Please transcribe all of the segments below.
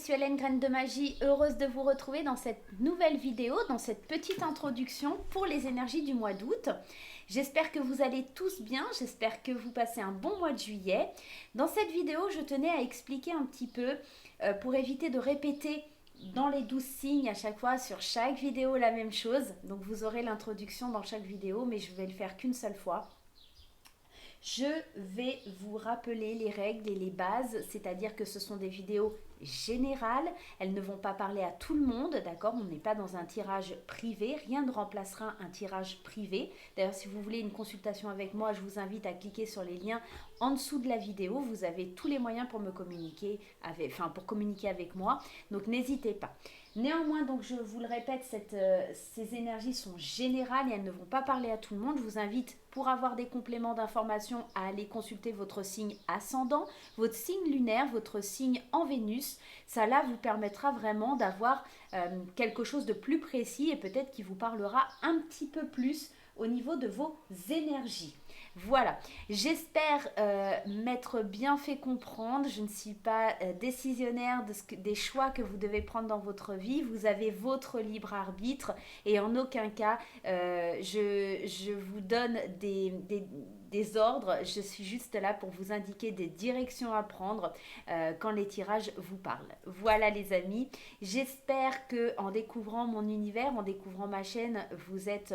Suelen Graine de Magie, heureuse de vous retrouver dans cette nouvelle vidéo, dans cette petite introduction pour les énergies du mois d'août. J'espère que vous allez tous bien, j'espère que vous passez un bon mois de juillet. Dans cette vidéo, je tenais à expliquer un petit peu, pour éviter de répéter dans les 12 signes à chaque fois sur chaque vidéo la même chose. Donc vous aurez l'introduction dans chaque vidéo, mais je vais le faire qu'une seule fois. Je vais vous rappeler les règles et les bases, c'est-à-dire que ce sont des vidéos générales, elles ne vont pas parler à tout le monde, d'accord? On n'est pas dans un tirage privé, rien ne remplacera un tirage privé. D'ailleurs, si vous voulez une consultation avec moi, je vous invite à cliquer sur les liens en dessous de la vidéo. Vous avez tous les moyens pour me communiquer, pour communiquer avec moi, donc n'hésitez pas. Néanmoins, donc je vous le répète, ces énergies sont générales et elles ne vont pas parler à tout le monde. Je vous invite, pour avoir des compléments d'information, à aller consulter votre signe ascendant, votre signe lunaire, votre signe en Vénus. Ça là vous permettra vraiment d'avoir quelque chose de plus précis et peut-être qui vous parlera un petit peu plus au niveau de vos énergies. Voilà, j'espère m'être bien fait comprendre. Je ne suis pas décisionnaire des choix que vous devez prendre dans votre vie. Vous avez votre libre arbitre et en aucun cas je vous donne des ordres. Je suis juste là pour vous indiquer des directions à prendre quand les tirages vous parlent. Voilà les amis, j'espère que en découvrant mon univers, en découvrant ma chaîne, vous êtes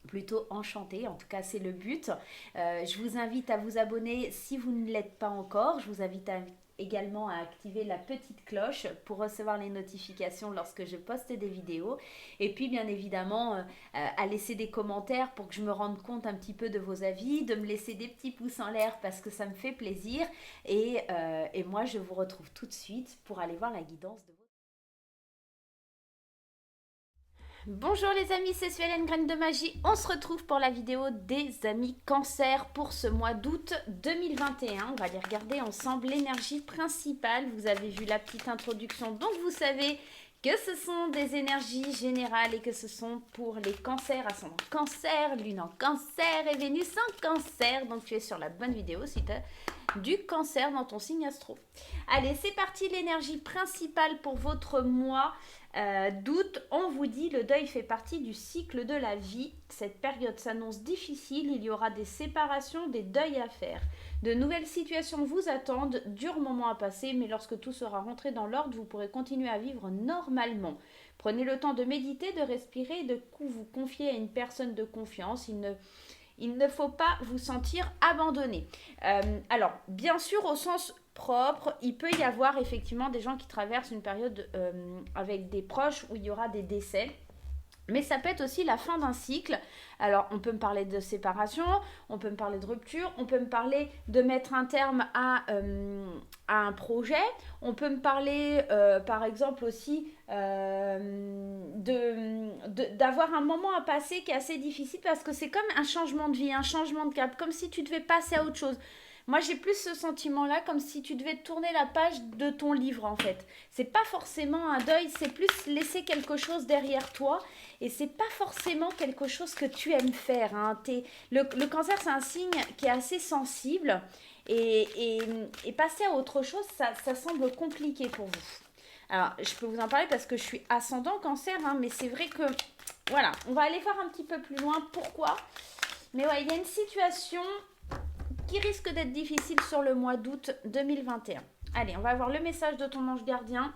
plutôt enchanté, en tout cas c'est le but. Je vous invite à vous abonner si vous ne l'êtes pas encore. Je vous invite également à activer la petite cloche pour recevoir les notifications lorsque je poste des vidéos. Et puis bien évidemment à laisser des commentaires pour que je me rende compte un petit peu de vos avis, de me laisser des petits pouces en l'air parce que ça me fait plaisir. Et moi je vous retrouve tout de suite pour aller voir la guidance de Bonjour les amis, c'est Suelen Graine de Magie. On se retrouve pour la vidéo des amis Cancer pour ce mois d'août 2021. On va aller regarder ensemble l'énergie principale. Vous avez vu la petite introduction, donc vous savez que ce sont des énergies générales et que ce sont pour les cancers, ascendant cancer, lune en cancer et Vénus en cancer. Donc tu es sur la bonne vidéo si tu as du cancer dans ton signe astro. Allez, c'est parti, l'énergie principale pour votre mois d'août. On vous dit, le deuil fait partie du cycle de la vie. Cette période s'annonce difficile, il y aura des séparations, des deuils à faire. De nouvelles situations vous attendent, durs moments à passer, mais lorsque tout sera rentré dans l'ordre, vous pourrez continuer à vivre normalement. Prenez le temps de méditer, de respirer et de vous confier à une personne de confiance. Il ne faut pas vous sentir abandonné. Alors, bien sûr, au sens propre, il peut y avoir effectivement des gens qui traversent une période avec des proches où il y aura des décès. Mais ça peut être aussi la fin d'un cycle. Alors, on peut me parler de séparation, on peut me parler de rupture, on peut me parler de mettre un terme à un projet, on peut me parler, par exemple, aussi d'avoir un moment à passer qui est assez difficile parce que c'est comme un changement de vie, un changement de cap, comme si tu devais passer à autre chose. Moi, j'ai plus ce sentiment-là, comme si tu devais tourner la page de ton livre, en fait. C'est pas forcément un deuil, c'est plus laisser quelque chose derrière toi. Et c'est pas forcément quelque chose que tu aimes faire. Hein. Le cancer, c'est un signe qui est assez sensible. Et passer à autre chose, ça semble compliqué pour vous. Alors, je peux vous en parler parce que je suis ascendant cancer, hein, mais c'est vrai que, voilà, on va aller voir un petit peu plus loin. Pourquoi? Mais ouais, il y a une situation qui risque d'être difficile sur le mois d'août 2021. Allez, on va voir le message de ton ange gardien.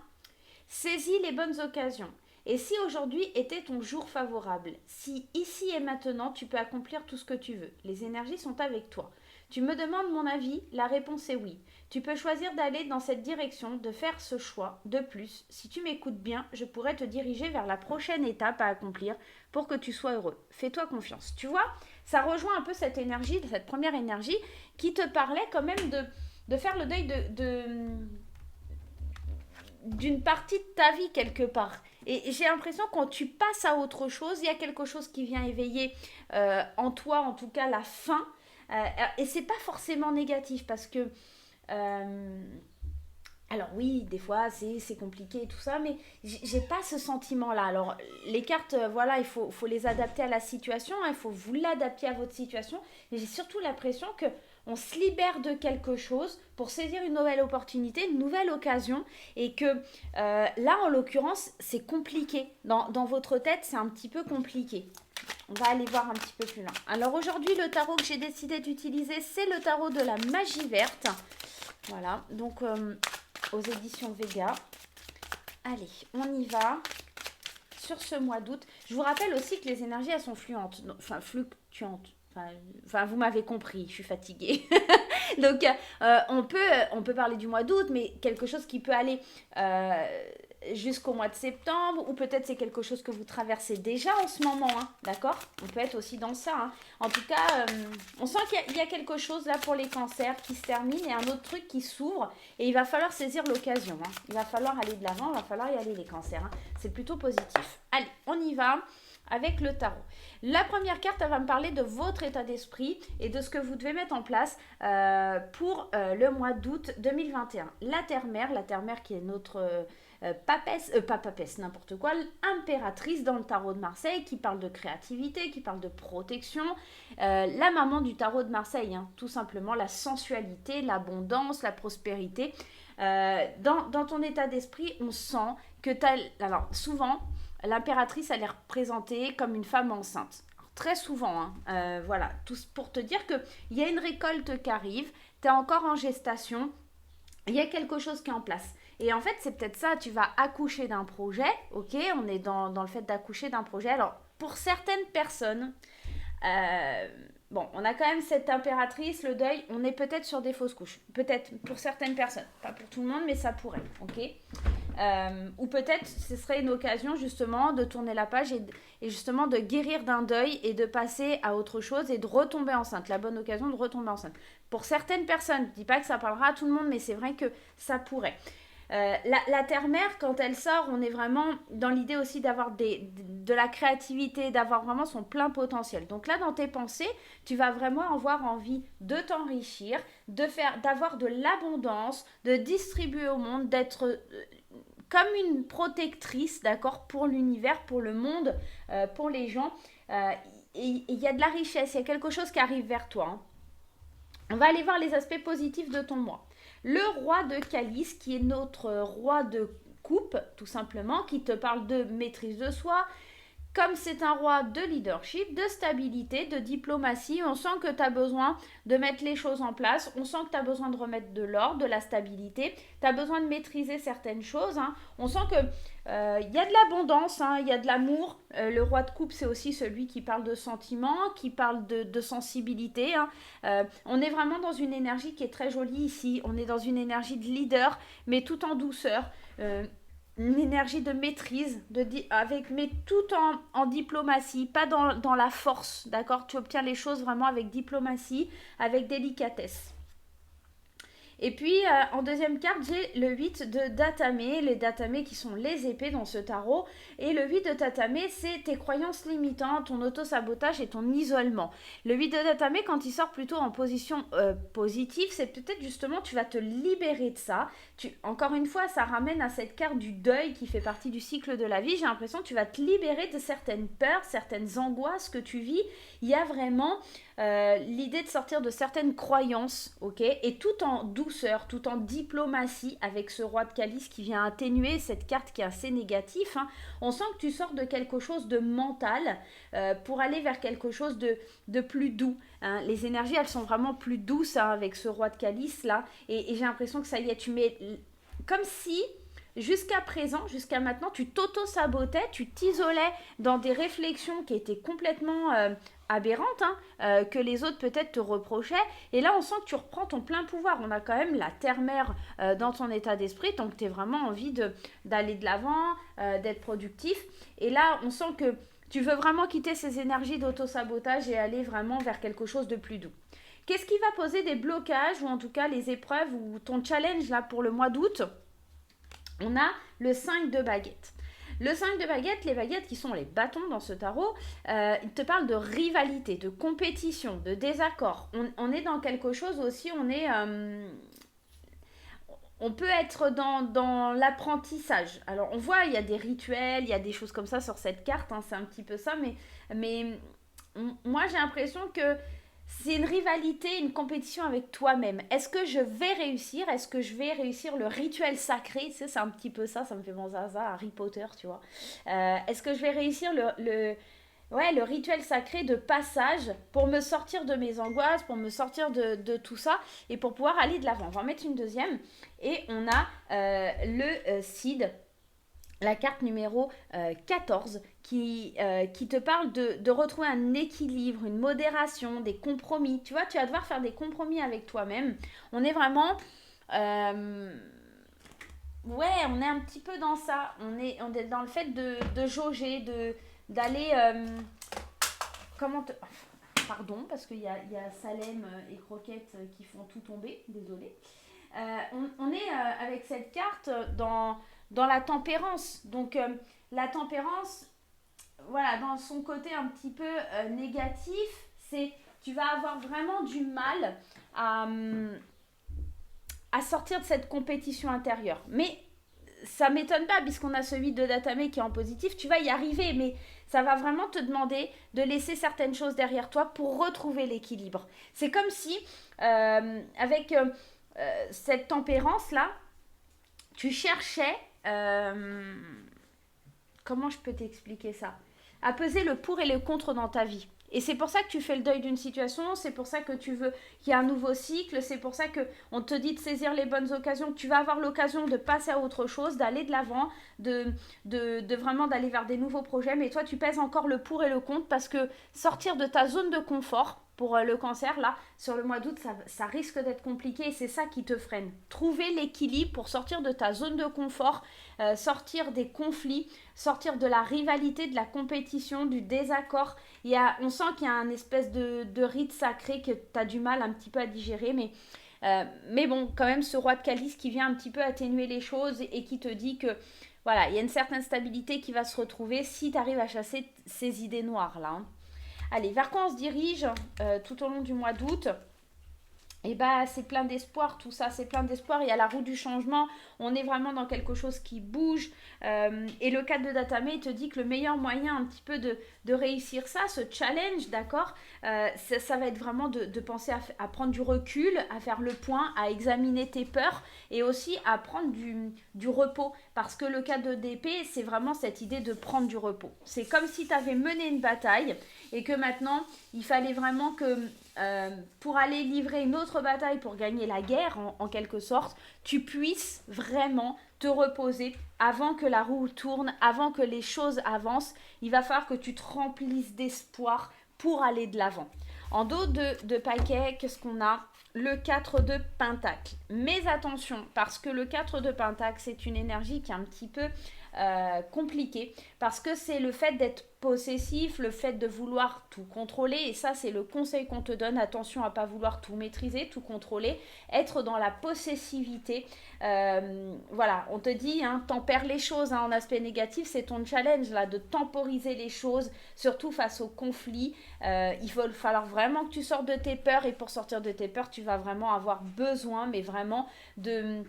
Saisis les bonnes occasions. Et si aujourd'hui était ton jour favorable, si ici et maintenant tu peux accomplir tout ce que tu veux, les énergies sont avec toi. Tu me demandes mon avis, la réponse est oui. Tu peux choisir d'aller dans cette direction, de faire ce choix. De plus, si tu m'écoutes bien, je pourrais te diriger vers la prochaine étape à accomplir pour que tu sois heureux. Fais-toi confiance. Tu vois, ça rejoint un peu cette énergie, cette première énergie qui te parlait quand même de faire le deuil d'une partie de ta vie quelque part. Et j'ai l'impression que quand tu passes à autre chose, il y a quelque chose qui vient éveiller en toi, en tout cas, la faim. Et c'est pas forcément négatif parce que alors oui, des fois c'est compliqué et tout ça, mais j'ai pas ce sentiment-là. Alors les cartes, voilà, il faut les adapter à la situation, hein, il faut vous l'adapter à votre situation, mais j'ai surtout l'impression que on se libère de quelque chose pour saisir une nouvelle opportunité, une nouvelle occasion, et que là, en l'occurrence, c'est compliqué. Dans votre tête, c'est un petit peu compliqué. On va aller voir un petit peu plus loin. Alors aujourd'hui, le tarot que j'ai décidé d'utiliser, c'est le tarot de la magie verte. Voilà, donc aux éditions Vega. Allez, on y va sur ce mois d'août. Je vous rappelle aussi que les énergies, elles sont fluctuantes. Enfin, vous m'avez compris, je suis fatiguée. Donc, on peut parler du mois d'août, mais quelque chose qui peut aller jusqu'au mois de septembre, ou peut-être c'est quelque chose que vous traversez déjà en ce moment, hein, d'accord? On peut être aussi dans ça. Hein. En tout cas, on sent qu'il y a quelque chose là pour les cancers qui se termine et un autre truc qui s'ouvre, et il va falloir saisir l'occasion. Hein. Il va falloir aller de l'avant, il va falloir y aller les cancers. Hein. C'est plutôt positif. Allez, on y va avec le tarot. La première carte, elle va me parler de votre état d'esprit et de ce que vous devez mettre en place pour le mois d'août 2021. La Terre-Mère qui est notre pas papesse, n'importe quoi, impératrice dans le tarot de Marseille, qui parle de créativité, qui parle de protection. La maman du tarot de Marseille, hein, tout simplement, la sensualité, l'abondance, la prospérité. Dans ton état d'esprit, on sent que tu as... Alors, souvent... L'impératrice, elle est représentée comme une femme enceinte. Alors, très souvent, hein, voilà, tout pour te dire qu'il y a une récolte qui arrive, tu es encore en gestation, il y a quelque chose qui est en place. Et en fait, c'est peut-être ça, tu vas accoucher d'un projet, ok? On est dans le fait d'accoucher d'un projet. Alors, pour certaines personnes, bon, on a quand même cette impératrice, le deuil, on est peut-être sur des fausses couches. Peut-être pour certaines personnes, pas pour tout le monde, mais ça pourrait, ok? Ou peut-être ce serait une occasion justement de tourner la page et justement de guérir d'un deuil et de passer à autre chose et de retomber enceinte. La bonne occasion de retomber enceinte. Pour certaines personnes, je ne dis pas que ça parlera à tout le monde, mais c'est vrai que ça pourrait. La terre-mère, quand elle sort, on est vraiment dans l'idée aussi d'avoir de la créativité, d'avoir vraiment son plein potentiel. Donc là, dans tes pensées, tu vas vraiment avoir envie de t'enrichir, d'avoir de l'abondance, de distribuer au monde, d'être comme une protectrice, d'accord, pour l'univers, pour le monde, pour les gens. Et il y a de la richesse, il y a quelque chose qui arrive vers toi. Hein. On va aller voir les aspects positifs de ton mois. Le roi de calice, qui est notre roi de coupe, tout simplement, qui te parle de maîtrise de soi. Comme c'est un roi de leadership, de stabilité, de diplomatie, on sent que tu as besoin de mettre les choses en place, on sent que tu as besoin de remettre de l'ordre, de la stabilité, tu as besoin de maîtriser certaines choses. Hein. On sent que y a de l'abondance, hein, il y a de l'amour. Le roi de coupe, c'est aussi celui qui parle de sentiments, qui parle de sensibilité. Hein. On est vraiment dans une énergie qui est très jolie ici. On est dans une énergie de leader, mais tout en douceur. Une énergie de maîtrise, mais tout en diplomatie, pas dans la force, d'accord? Tu obtiens les choses vraiment avec diplomatie, avec délicatesse. Et puis, en deuxième carte, j'ai le 8 de Datamé, les Datamé qui sont les épées dans ce tarot. Et le 8 de Datamé, c'est tes croyances limitantes, ton auto-sabotage et ton isolement. Le 8 de Datamé, quand il sort plutôt en position positive, c'est peut-être justement, tu vas te libérer de ça. Encore une fois, ça ramène à cette carte du deuil qui fait partie du cycle de la vie. J'ai l'impression que tu vas te libérer de certaines peurs, certaines angoisses que tu vis. Il y a vraiment l'idée de sortir de certaines croyances, ok, et tout en douceur, tout en diplomatie, avec ce roi de calice qui vient atténuer cette carte qui est assez négative. Hein. On sent que tu sors de quelque chose de mental pour aller vers quelque chose de plus doux. Hein. Les énergies, elles sont vraiment plus douces hein, avec ce roi de calice là, et j'ai l'impression que ça y est, tu mets comme si jusqu'à présent, jusqu'à maintenant, tu t'auto-sabotais, tu t'isolais dans des réflexions qui étaient complètement aberrantes, hein, que les autres peut-être te reprochaient. Et là, on sent que tu reprends ton plein pouvoir. On a quand même la terre-mère dans ton état d'esprit, donc tu as vraiment envie d'aller de l'avant, d'être productif. Et là, on sent que tu veux vraiment quitter ces énergies d'auto-sabotage et aller vraiment vers quelque chose de plus doux. Qu'est-ce qui va poser des blocages, ou en tout cas les épreuves, ou ton challenge là pour le mois d'août? On a le 5 de baguettes. Le 5 de baguettes, les baguettes qui sont les bâtons dans ce tarot, il te parle de rivalité, de compétition, de désaccord. On est dans quelque chose aussi, on peut être dans l'apprentissage. Alors on voit, il y a des rituels, il y a des choses comme ça sur cette carte, hein, c'est un petit peu ça, mais moi j'ai l'impression que c'est une rivalité, une compétition avec toi-même. Est-ce que je vais réussir? Est-ce que je vais réussir le rituel sacré? Tu sais, c'est un petit peu ça, ça me fait penser à ça, Harry Potter, tu vois. Est-ce que je vais réussir ouais, le rituel sacré de passage pour me sortir de mes angoisses, pour me sortir de tout ça et pour pouvoir aller de l'avant? On va en mettre une deuxième. Et on a le CID, la carte numéro 14 qui te parle de retrouver un équilibre, une modération, des compromis. Tu vois, tu vas devoir faire des compromis avec toi-même. On est vraiment... ouais, on est un petit peu dans ça. On est dans le fait de jauger, d'aller... comment te... Pardon, parce qu'il y a Salem et Croquette qui font tout tomber. Désolée. On est avec cette carte dans la tempérance. Donc, la tempérance, voilà, dans son côté un petit peu négatif, c'est tu vas avoir vraiment du mal à sortir de cette compétition intérieure. Mais ça m'étonne pas, puisqu'on a celui de Datame qui est en positif, tu vas y arriver, mais ça va vraiment te demander de laisser certaines choses derrière toi pour retrouver l'équilibre. C'est comme si, avec cette tempérance-là, tu cherchais... comment je peux t'expliquer ça? À peser le pour et le contre dans ta vie. Et c'est pour ça que tu fais le deuil d'une situation, c'est pour ça que tu veux qu'il y ait un nouveau cycle, c'est pour ça qu'on te dit de saisir les bonnes occasions. Tu vas avoir l'occasion de passer à autre chose, d'aller de l'avant, de vraiment d'aller vers des nouveaux projets. Mais toi, tu pèses encore le pour et le contre parce que sortir de ta zone de confort, pour le cancer, là, sur le mois d'août, ça risque d'être compliqué et c'est ça qui te freine. Trouver l'équilibre pour sortir de ta zone de confort, sortir des conflits, sortir de la rivalité, de la compétition, du désaccord. On sent qu'il y a un espèce de rite sacré que tu as du mal un petit peu à digérer, mais bon, quand même, ce roi de calice qui vient un petit peu atténuer les choses et qui te dit que voilà, il y a une certaine stabilité qui va se retrouver si tu arrives à chasser ces idées noires là. Hein. Allez, vers quoi on se dirige tout au long du mois d'août? Et bah c'est plein d'espoir, tout ça, c'est plein d'espoir. Il y a la roue du changement, on est vraiment dans quelque chose qui bouge. Et le cadre de Datame te dit que le meilleur moyen un petit peu de réussir ça, ce challenge, d'accord, ça va être vraiment de penser à prendre du recul, à faire le point, à examiner tes peurs et aussi à prendre du repos. Parce que le cadre d'épée, c'est vraiment cette idée de prendre du repos. C'est comme si tu avais mené une bataille et que maintenant, il fallait vraiment que... pour aller livrer une autre bataille, pour gagner la guerre en quelque sorte, tu puisses vraiment te reposer avant que la roue tourne, avant que les choses avancent. Il va falloir que tu te remplisses d'espoir pour aller de l'avant. En dos de paquet, qu'est-ce qu'on a? Le 4 de Pentacle. Mais attention, parce que le 4 de Pentacle, c'est une énergie qui est un petit peu compliquée, parce que c'est le fait d'être possessif, le fait de vouloir tout contrôler, et ça c'est le conseil qu'on te donne, attention à pas vouloir tout maîtriser, tout contrôler, être dans la possessivité, voilà, on te dit, hein, tempère les choses, hein, en aspect négatif, c'est ton challenge là, de temporiser les choses, surtout face aux conflits, il va falloir vraiment que tu sortes de tes peurs, et pour sortir de tes peurs, tu vas vraiment avoir besoin, mais vraiment de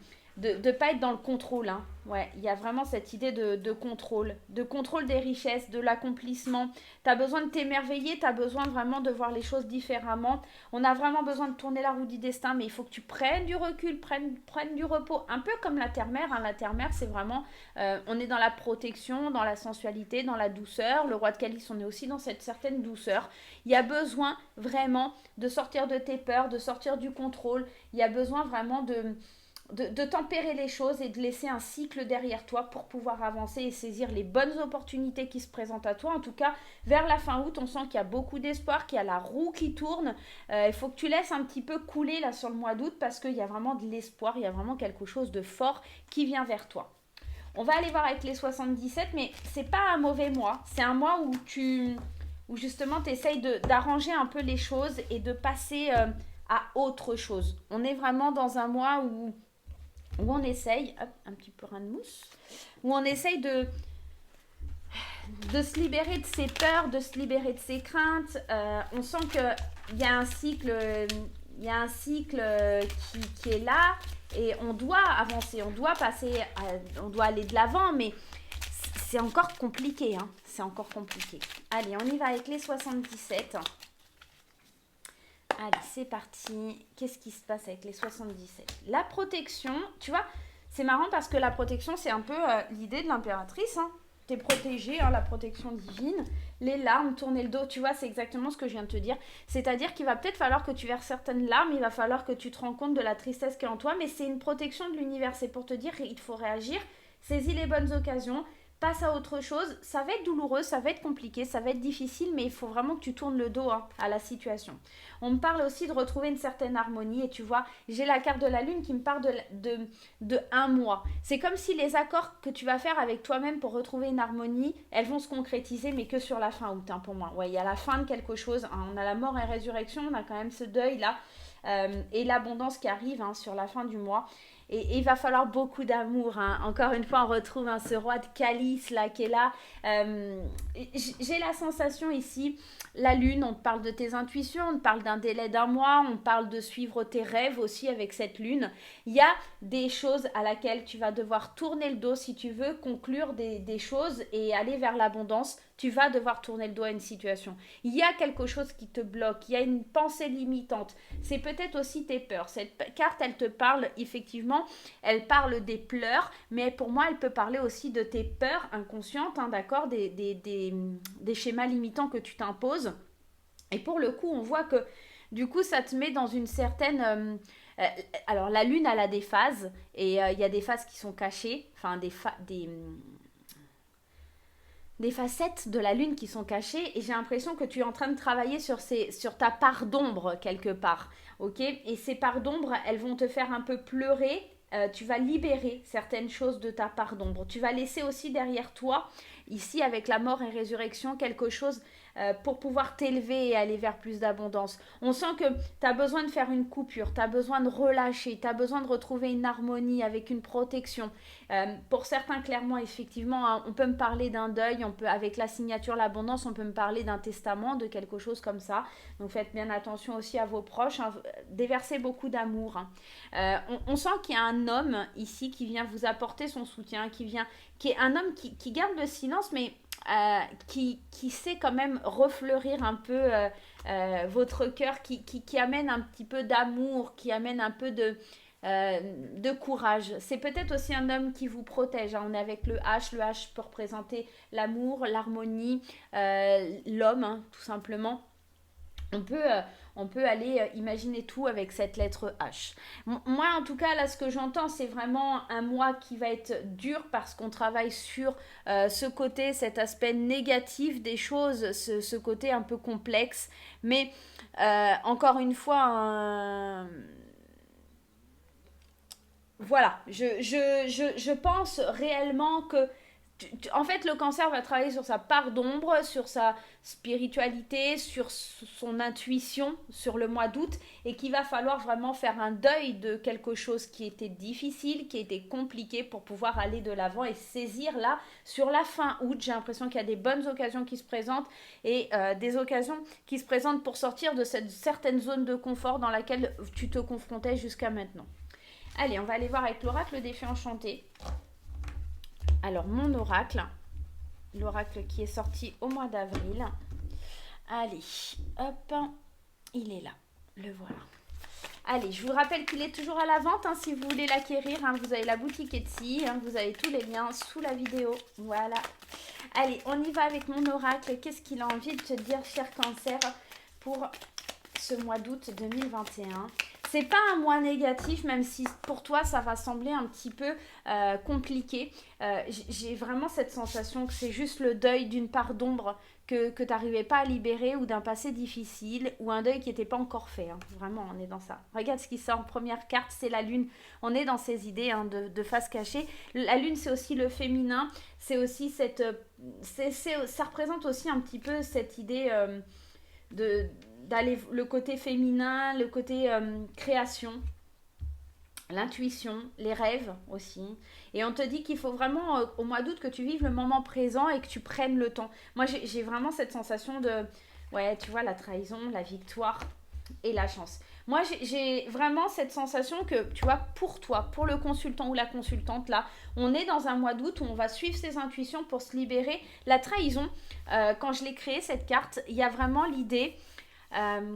pas être dans le contrôle. Hein. Ouais, il y a vraiment cette idée de contrôle des richesses, de l'accomplissement. Tu as besoin de t'émerveiller, tu as besoin vraiment de voir les choses différemment. On a vraiment besoin de tourner la roue du destin, mais il faut que tu prennes du recul, prennes du repos. Un peu comme la terre-mère. Hein. La terre-mère, c'est vraiment... on est dans la protection, dans la sensualité, dans la douceur. Le roi de calice, on est aussi dans cette certaine douceur. Il y a besoin vraiment de sortir de tes peurs, de sortir du contrôle. Il y a besoin vraiment de tempérer les choses et de laisser un cycle derrière toi pour pouvoir avancer et saisir les bonnes opportunités qui se présentent à toi. En tout cas, vers la fin août, on sent qu'il y a beaucoup d'espoir, qu'il y a la roue qui tourne. Il faut que tu laisses un petit peu couler là sur le mois d'août parce qu'il y a vraiment de l'espoir, il y a vraiment quelque chose de fort qui vient vers toi. On va aller voir avec les 77, mais c'est pas un mauvais mois. C'est un mois où justement tu essayes d'arranger un peu les choses et de passer à autre chose. On est vraiment dans un mois où on essaye, hop, un petit peu de mousse, où on essaye de se libérer de ses peurs, de se libérer de ses craintes. On sent qu'il y a un cycle, qui est là et on doit avancer, on doit on doit aller de l'avant, mais c'est encore compliqué. Hein, c'est encore compliqué. Allez, on y va avec les 77. Allez, c'est parti. Qu'est-ce qui se passe avec les 77? La protection, tu vois, c'est marrant parce que la protection, c'est un peu l'idée de l'impératrice. Hein. T'es protégée, hein, la protection divine. Les larmes, tourner le dos, tu vois, c'est exactement ce que je viens de te dire. C'est-à-dire qu'il va peut-être falloir que tu verses certaines larmes, il va falloir que tu te rends compte de la tristesse qui est en toi, mais c'est une protection de l'univers. C'est pour te dire qu'il faut réagir, saisis les bonnes occasions, passe à autre chose. Ça va être douloureux, ça va être compliqué, ça va être difficile, mais il faut vraiment que tu tournes le dos hein, à la situation. On me parle aussi de retrouver une certaine harmonie, et tu vois, j'ai la carte de la lune qui me parle de un mois. C'est comme si les accords que tu vas faire avec toi-même pour retrouver une harmonie, elles vont se concrétiser, mais que sur la fin août, hein, pour moi. Ouais, il y a la fin de quelque chose, hein, on a la mort et résurrection, on a quand même ce deuil-là, et l'abondance qui arrive hein, sur la fin du mois. Et il va falloir beaucoup d'amour. Hein. Encore une fois, on retrouve hein, ce roi de calice là qui est là. J'ai la sensation ici, la lune, on te parle de tes intuitions, on te parle d'un délai d'un mois, on parle de suivre tes rêves aussi avec cette lune. Il y a des choses à laquelle tu vas devoir tourner le dos si tu veux conclure des choses et aller vers l'abondance. Tu vas devoir tourner le dos à une situation. Il y a quelque chose qui te bloque, il y a une pensée limitante. C'est peut-être aussi tes peurs. Cette carte, elle te parle effectivement, elle parle des pleurs, mais pour moi, elle peut parler aussi de tes peurs inconscientes, hein, d'accord, des schémas limitants que tu t'imposes. Et pour le coup, on voit que du coup, ça te met dans une certaine... alors, la lune, elle a des phases, et il y a des phases qui sont cachées, enfin des facettes de la lune qui sont cachées et j'ai l'impression que tu es en train de travailler sur ta part d'ombre quelque part, ok? Et ces parts d'ombre, elles vont te faire un peu pleurer, tu vas libérer certaines choses de ta part d'ombre. Tu vas laisser aussi derrière toi, ici avec la mort et résurrection, quelque chose pour pouvoir t'élever et aller vers plus d'abondance. On sent que tu as besoin de faire une coupure, tu as besoin de relâcher, tu as besoin de retrouver une harmonie avec une protection. Pour certains, clairement, effectivement, hein, on peut me parler d'un deuil, on peut, avec la signature l'abondance, on peut me parler d'un testament, de quelque chose comme ça. Donc faites bien attention aussi à vos proches, hein, déversez beaucoup d'amour. Hein. On sent qu'il y a un homme ici qui vient vous apporter son soutien, qui est un homme qui garde le silence, mais qui sait quand même refleurir un peu votre cœur, qui amène un petit peu d'amour, qui amène un peu de courage. C'est peut-être aussi un homme qui vous protège. Hein. On est avec le H peut représenter l'amour, l'harmonie, l'homme, hein, tout simplement. On peut aller imaginer tout avec cette lettre H. Moi, en tout cas, là, ce que j'entends, c'est vraiment un mois qui va être dur parce qu'on travaille sur ce côté, cet aspect négatif des choses, ce côté un peu complexe. Mais encore une fois, voilà, je pense réellement que en fait, le cancer va travailler sur sa part d'ombre, sur sa spiritualité, sur son intuition, sur le mois d'août, et qu'il va falloir vraiment faire un deuil de quelque chose qui était difficile, qui était compliqué pour pouvoir aller de l'avant et saisir là, sur la fin août, j'ai l'impression qu'il y a des bonnes occasions qui se présentent et des occasions qui se présentent pour sortir de cette certaine zone de confort dans laquelle tu te confrontais jusqu'à maintenant. Allez, on va aller voir avec l'oracle des fées enchantées. Alors, mon oracle, l'oracle qui est sorti au mois d'avril. Allez, hop, il est là, le voilà. Allez, je vous rappelle qu'il est toujours à la vente, hein, si vous voulez l'acquérir. Hein, vous avez la boutique Etsy, hein, vous avez tous les liens sous la vidéo. Voilà. Allez, on y va avec mon oracle. Qu'est-ce qu'il a envie de te dire, cher cancer, pour ce mois d'août 2021 ? C'est pas un mois négatif, même si pour toi ça va sembler un petit peu compliqué. J'ai vraiment cette sensation que c'est juste le deuil d'une part d'ombre que tu n'arrivais pas à libérer, ou d'un passé difficile, ou un deuil qui n'était pas encore fait. Hein. Vraiment, on est dans ça. Regarde ce qui sort en première carte, c'est la lune. On est dans ces idées hein, de face cachée. La lune, c'est aussi le féminin. C'est aussi cette... ça représente aussi un petit peu cette idée d'aller le côté féminin, le côté création, l'intuition, les rêves aussi. Et on te dit qu'il faut vraiment au mois d'août que tu vives le moment présent et que tu prennes le temps. Moi j'ai vraiment cette sensation de, ouais tu vois, la trahison, la victoire et la chance. Moi j'ai vraiment cette sensation que, tu vois, pour toi, pour le consultant ou la consultante là, on est dans un mois d'août où on va suivre ses intuitions pour se libérer. La trahison, quand je l'ai créée cette carte, il y a vraiment l'idée...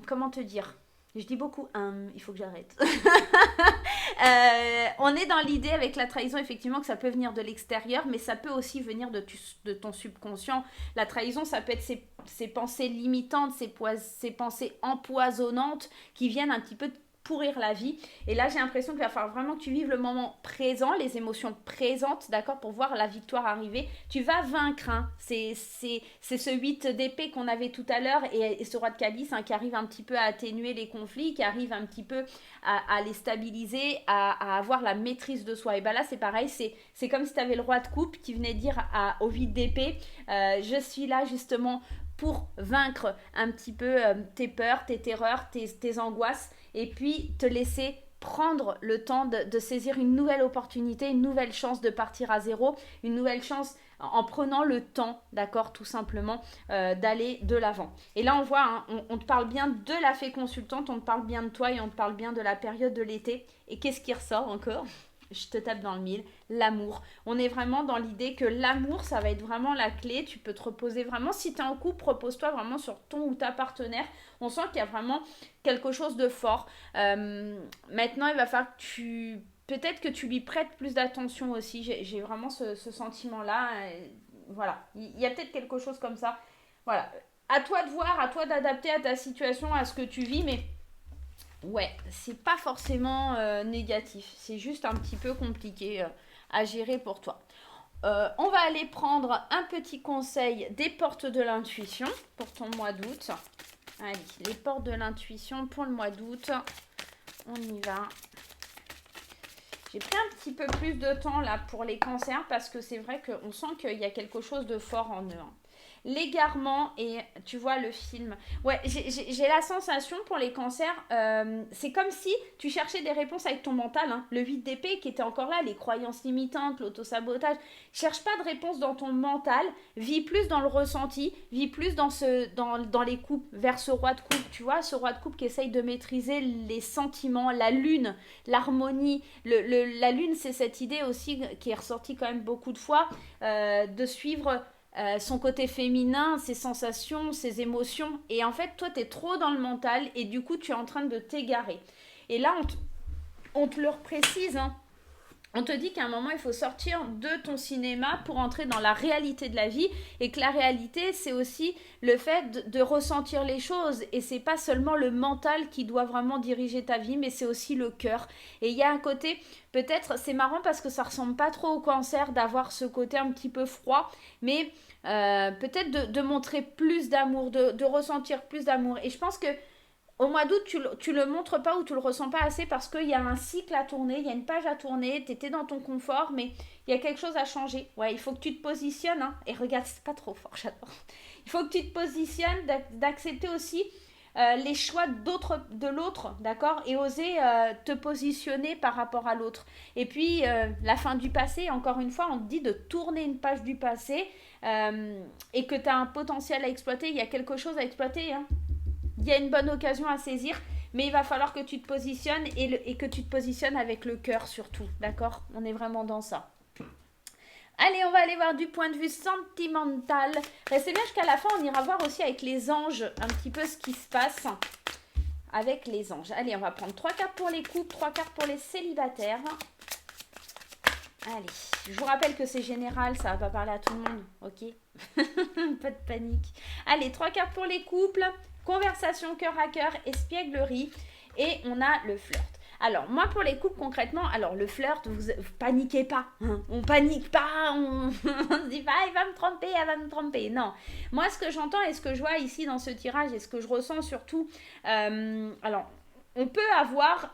comment te dire ? Je dis beaucoup, il faut que j'arrête. On est dans l'idée avec la trahison, effectivement, que ça peut venir de l'extérieur, mais ça peut aussi venir de ton subconscient. La trahison, ça peut être ces pensées limitantes, ces pensées empoisonnantes qui viennent un petit peu pourrir la vie. Et là, j'ai l'impression qu'il va falloir vraiment que tu vives le moment présent, les émotions présentes, d'accord, pour voir la victoire arriver. Tu vas vaincre, hein. C'est ce 8 d'épée qu'on avait tout à l'heure et ce roi de calice, hein, qui arrive un petit peu à atténuer les conflits, qui arrive un petit peu à les stabiliser, à avoir la maîtrise de soi. Et bien là, c'est pareil, c'est comme si tu avais le roi de coupe qui venait dire au 8 d'épée, je suis là justement pour vaincre un petit peu tes peurs, tes terreurs, tes angoisses, et puis te laisser prendre le temps de saisir une nouvelle opportunité, une nouvelle chance de partir à zéro, une nouvelle chance en prenant le temps, d'accord, tout simplement, d'aller de l'avant. Et là, on voit, hein, on te parle bien de la fée consultante, on te parle bien de toi et on te parle bien de la période de l'été. Et qu'est-ce qui ressort encore ? Je te tape dans le mille, l'amour. On est vraiment dans l'idée que l'amour, ça va être vraiment la clé. Tu peux te reposer vraiment. Si tu es en couple, repose-toi vraiment sur ton ou ta partenaire. On sent qu'il y a vraiment quelque chose de fort. Maintenant, il va falloir que peut-être que tu lui prêtes plus d'attention aussi. J'ai vraiment ce sentiment-là. Voilà. Il y a peut-être quelque chose comme ça. Voilà. À toi de voir, à toi d'adapter à ta situation, à ce que tu vis, mais... Ouais, c'est pas forcément négatif, c'est juste un petit peu compliqué à gérer pour toi. On va aller prendre un petit conseil des portes de l'intuition pour ton mois d'août. Allez, les portes de l'intuition pour le mois d'août, on y va. J'ai pris un petit peu plus de temps là pour les cancers parce que c'est vrai qu'on sent qu'il y a quelque chose de fort en eux, hein. L'égarement et tu vois le film. Ouais, j'ai la sensation pour les cancers, c'est comme si tu cherchais des réponses avec ton mental, hein. Le 8 d'épée qui était encore là, les croyances limitantes, l'autosabotage. Cherche pas de réponse dans ton mental, vis plus dans le ressenti, vis plus dans les coupes, vers ce roi de coupe, tu vois, ce roi de coupe qui essaye de maîtriser les sentiments, la lune, l'harmonie. La lune, c'est cette idée aussi qui est ressortie quand même beaucoup de fois, de suivre... son côté féminin, ses sensations, ses émotions. Et en fait, toi, tu es trop dans le mental et du coup, tu es en train de t'égarer. Et là, on te le reprécise, hein. On te dit qu'à un moment, il faut sortir de ton cinéma pour entrer dans la réalité de la vie et que la réalité, c'est aussi le fait de ressentir les choses. Et c'est pas seulement le mental qui doit vraiment diriger ta vie, mais c'est aussi le cœur. Et il y a un côté, peut-être, c'est marrant parce que ça ressemble pas trop au cancer d'avoir ce côté un petit peu froid, mais peut-être de montrer plus d'amour, de ressentir plus d'amour. Et je pense que au mois d'août, tu le montres pas ou tu le ressens pas assez parce qu'il y a un cycle à tourner, il y a une page à tourner, tu étais dans ton confort, mais il y a quelque chose à changer. Ouais, il faut que tu te positionnes, hein. Et regarde, c'est pas trop fort, j'adore. Il faut que tu te positionnes, d'accepter aussi les choix de l'autre, d'accord, et oser te positionner par rapport à l'autre. Et puis, la fin du passé, encore une fois, on te dit de tourner une page du passé et que tu as un potentiel à exploiter, il y a quelque chose à exploiter, hein. Il y a une bonne occasion à saisir, mais il va falloir que tu te positionnes et que tu te positionnes avec le cœur surtout, d'accord ? On est vraiment dans ça. Allez, on va aller voir du point de vue sentimental. Restez bien jusqu'à la fin, on ira voir aussi avec les anges un petit peu ce qui se passe avec les anges. Allez, on va prendre 3 cartes pour les couples, 3 cartes pour les célibataires. Allez, je vous rappelle que c'est général, ça va pas parler à tout le monde, ok ? Pas de panique. Allez, 3 cartes pour les couples. Conversation cœur à cœur, espièglerie. Et on a le flirt. Alors, moi, pour les couples, concrètement, alors le flirt, vous paniquez pas. Hein, on panique pas. On se dit pas, il va me tromper, elle va me tromper. Non. Moi, ce que j'entends et ce que je vois ici dans ce tirage et ce que je ressens surtout, alors, on peut avoir,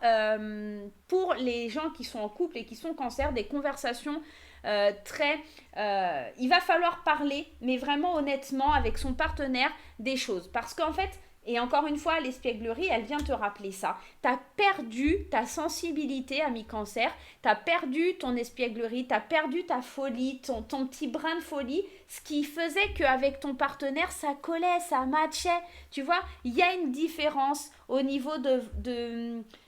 pour les gens qui sont en couple et qui sont cancer, des conversations il va falloir parler, mais vraiment honnêtement avec son partenaire des choses. Parce qu'en fait, et encore une fois, l'espièglerie, elle vient te rappeler ça. Tu as perdu ta sensibilité, ami cancer, tu as perdu ton espièglerie, tu as perdu ta folie, ton petit brin de folie, ce qui faisait qu'avec ton partenaire, ça collait, ça matchait. Tu vois, il y a une différence au niveau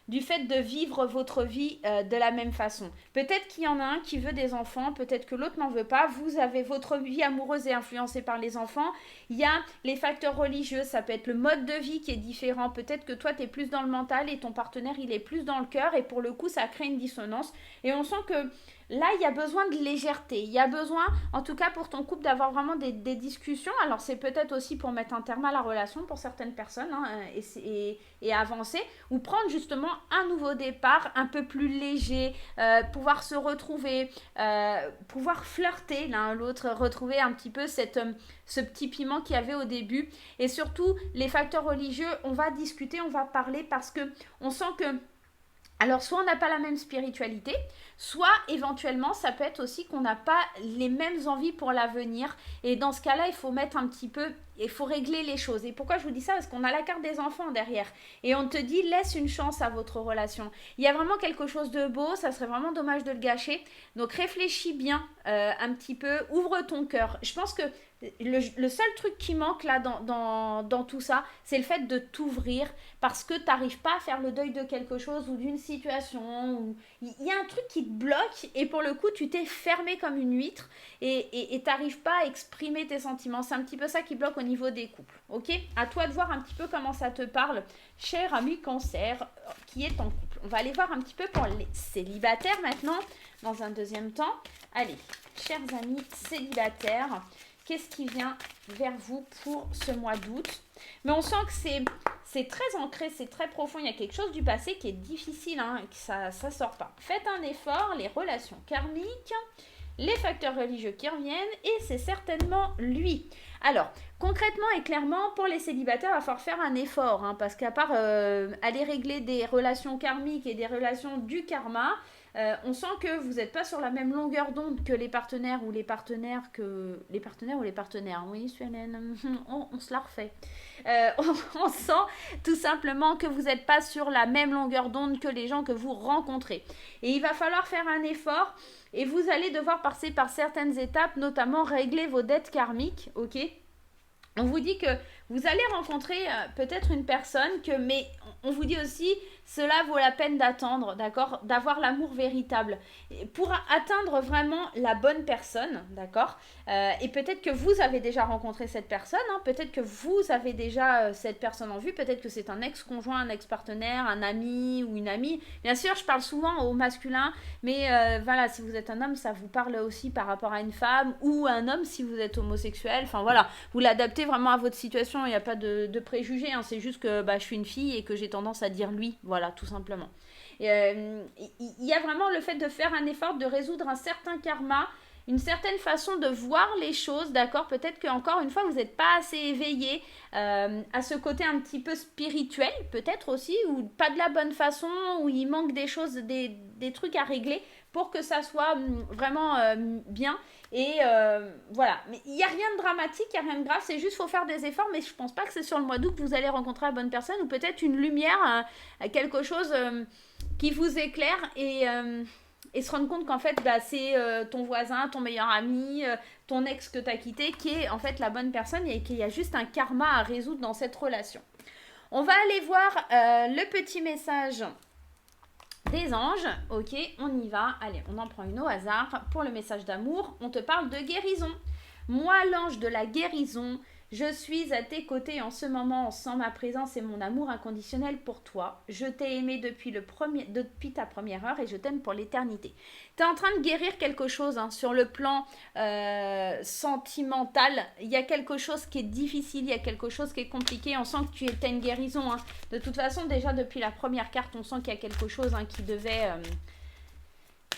du fait de vivre votre vie de la même façon. Peut-être qu'il y en a un qui veut des enfants, peut-être que l'autre n'en veut pas. Vous avez votre vie amoureuse est influencée par les enfants. Il y a les facteurs religieux, ça peut être le mode de vie qui est différent. Peut-être que toi, tu es plus dans le mental et ton partenaire, il est plus dans le cœur. Et pour le coup, ça crée une dissonance. Et on sent que là, il y a besoin de légèreté. Il y a besoin, en tout cas pour ton couple, d'avoir vraiment des discussions. Alors, c'est peut-être aussi pour mettre un terme à la relation pour certaines personnes et avancer. Ou prendre justement un nouveau départ un peu plus léger, pouvoir se retrouver, pouvoir flirter l'un l'autre, retrouver un petit peu ce petit piment qu'il y avait au début. Et surtout, les facteurs religieux, on va discuter, on va parler parce que on sent que alors, soit on n'a pas la même spiritualité, soit éventuellement, ça peut être aussi qu'on n'a pas les mêmes envies pour l'avenir. Et dans ce cas-là, il faut mettre un petit peu, il faut régler les choses. Et pourquoi je vous dis ça? Parce qu'on a la carte des enfants derrière. Et on te dit, laisse une chance à votre relation. Il y a vraiment quelque chose de beau, ça serait vraiment dommage de le gâcher. Donc, réfléchis bien un petit peu, ouvre ton cœur. Je pense que le seul truc qui manque là dans tout ça, c'est le fait de t'ouvrir parce que tu n'arrives pas à faire le deuil de quelque chose ou d'une situation. Il y a un truc qui te bloque et pour le coup, tu t'es fermé comme une huître et tu n'arrives pas à exprimer tes sentiments. C'est un petit peu ça qui bloque au niveau des couples. Ok? À toi de voir un petit peu comment ça te parle, cher ami Cancer, qui est ton couple. On va aller voir un petit peu pour les célibataires maintenant, dans un deuxième temps. Allez, chers amis célibataires, qu'est-ce qui vient vers vous pour ce mois d'août? Mais on sent que c'est très ancré, c'est très profond. Il y a quelque chose du passé qui est difficile, hein, et que ça ne sort pas. Faites un effort, les relations karmiques, les facteurs religieux qui reviennent, et c'est certainement lui. Alors, concrètement et clairement, pour les célibataires, il va falloir faire un effort, hein, parce qu'à part aller régler des relations karmiques et des relations du karma, on sent que vous n'êtes pas sur la même longueur d'onde que les partenaires ou les partenaires oui, Suelen, on se la refait. On sent tout simplement que vous n'êtes pas sur la même longueur d'onde que les gens que vous rencontrez. Et il va falloir faire un effort et vous allez devoir passer par certaines étapes, notamment régler vos dettes karmiques, ok? On vous dit que vous allez rencontrer peut-être une personne mais on vous dit aussi, cela vaut la peine d'attendre, d'accord? D'avoir l'amour véritable. Et pour atteindre vraiment la bonne personne, d'accord? Et peut-être que vous avez déjà rencontré cette personne, hein, peut-être que vous avez déjà cette personne en vue, peut-être que c'est un ex-conjoint, un ex-partenaire, un ami ou une amie. Bien sûr, je parle souvent au masculin, mais voilà, si vous êtes un homme, ça vous parle aussi par rapport à une femme ou un homme si vous êtes homosexuel. Enfin voilà, vous l'adaptez vraiment à votre situation, il n'y a pas de préjugés, hein, c'est juste que je suis une fille et que j'ai tendance à dire lui, voilà, tout simplement. Il y a vraiment le fait de faire un effort de résoudre un certain karma, une certaine façon de voir les choses, d'accord? Peut-être qu'encore une fois, vous n'êtes pas assez éveillé à ce côté un petit peu spirituel, peut-être aussi, ou pas de la bonne façon, où il manque des choses, des trucs à régler pour que ça soit vraiment bien. Et voilà, mais il n'y a rien de dramatique, il n'y a rien de grave, c'est juste qu'il faut faire des efforts, mais je ne pense pas que c'est sur le mois d'août que vous allez rencontrer la bonne personne, ou peut-être une lumière, quelque chose qui vous éclaire et se rendre compte qu'en fait c'est ton voisin, ton meilleur ami, ton ex que tu as quitté qui est en fait la bonne personne et qu'il y a juste un karma à résoudre dans cette relation. On va aller voir le petit message des anges. Ok, on y va. Allez, on en prend une au hasard. Pour le message d'amour, on te parle de guérison. Moi, l'ange de la guérison, je suis à tes côtés en ce moment, sans ma présence et mon amour inconditionnel pour toi. Je t'ai aimé depuis ta première heure et je t'aime pour l'éternité. Tu es en train de guérir quelque chose sur le plan sentimental. Il y a quelque chose qui est difficile, il y a quelque chose qui est compliqué. On sent que tu as une guérison. De toute façon, déjà depuis la première carte, on sent qu'il y a quelque chose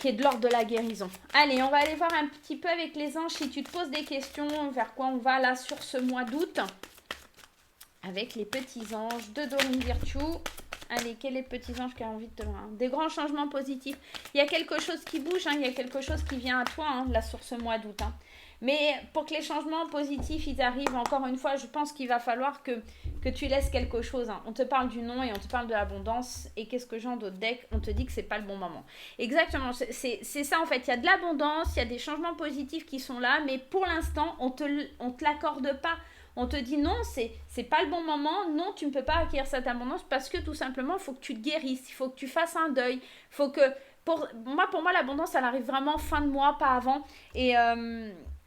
qui est de l'ordre de la guérison. Allez, on va aller voir un petit peu avec les anges si tu te poses des questions, vers quoi on va là sur ce mois d'août. Avec les petits anges de Dorine Virtue. Allez, quel est le petit ange qui a envie de te voir? Des grands changements positifs. Il y a quelque chose qui bouge, il y a quelque chose qui vient à toi là sur ce mois d'août. Mais pour que les changements positifs ils arrivent, encore une fois, je pense qu'il va falloir que tu laisses quelque chose. On te parle du nom et on te parle de l'abondance. Et qu'est-ce que j'ai d'autre deck? On te dit que c'est pas le bon moment. Exactement, c'est ça en fait. Il y a de l'abondance, il y a des changements positifs qui sont là, mais pour l'instant, on te l'accorde pas. on te dit non, c'est pas le bon moment, non, tu ne peux pas acquérir cette abondance parce que tout simplement, il faut que tu te guérisses, il faut que tu fasses un deuil, il faut que, pour moi l'abondance, elle arrive vraiment fin de mois, pas avant, et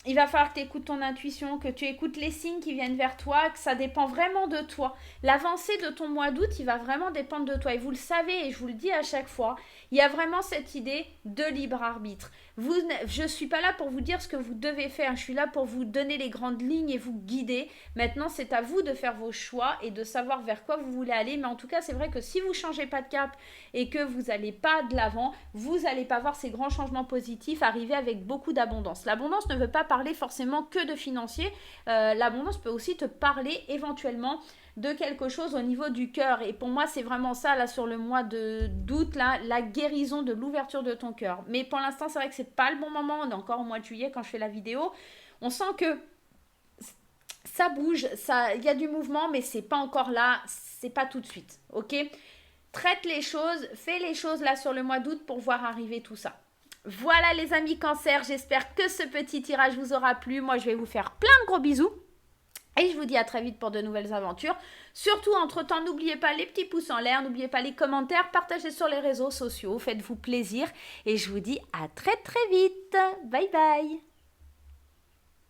il va falloir que tu écoutes ton intuition, que tu écoutes les signes qui viennent vers toi, que ça dépend vraiment de toi. L'avancée de ton mois d'août, il va vraiment dépendre de toi. Et vous le savez, et je vous le dis à chaque fois, il y a vraiment cette idée de libre arbitre. Je ne suis pas là pour vous dire ce que vous devez faire, je suis là pour vous donner les grandes lignes et vous guider. Maintenant, c'est à vous de faire vos choix et de savoir vers quoi vous voulez aller. Mais en tout cas, c'est vrai que si vous ne changez pas de cap et que vous n'allez pas de l'avant, vous n'allez pas voir ces grands changements positifs arriver avec beaucoup d'abondance. L'abondance ne veut pas parler forcément que de financier. L'abondance peut aussi te parler éventuellement de quelque chose au niveau du cœur. Et pour moi, c'est vraiment ça, là, sur le mois d'août, là, la guérison de l'ouverture de ton cœur. Mais pour l'instant, c'est vrai que c'est pas le bon moment. On est encore au mois de juillet quand je fais la vidéo. On sent que ça bouge, il y a du mouvement, mais c'est pas encore là. C'est pas tout de suite, ok? Traite les choses, fais les choses là sur le mois d'août pour voir arriver tout ça. Voilà les amis Cancer, j'espère que ce petit tirage vous aura plu. Moi, je vais vous faire plein de gros bisous. Et je vous dis à très vite pour de nouvelles aventures. Surtout, entre-temps, n'oubliez pas les petits pouces en l'air, n'oubliez pas les commentaires, partagez sur les réseaux sociaux, faites-vous plaisir. Et je vous dis à très très vite. Bye bye.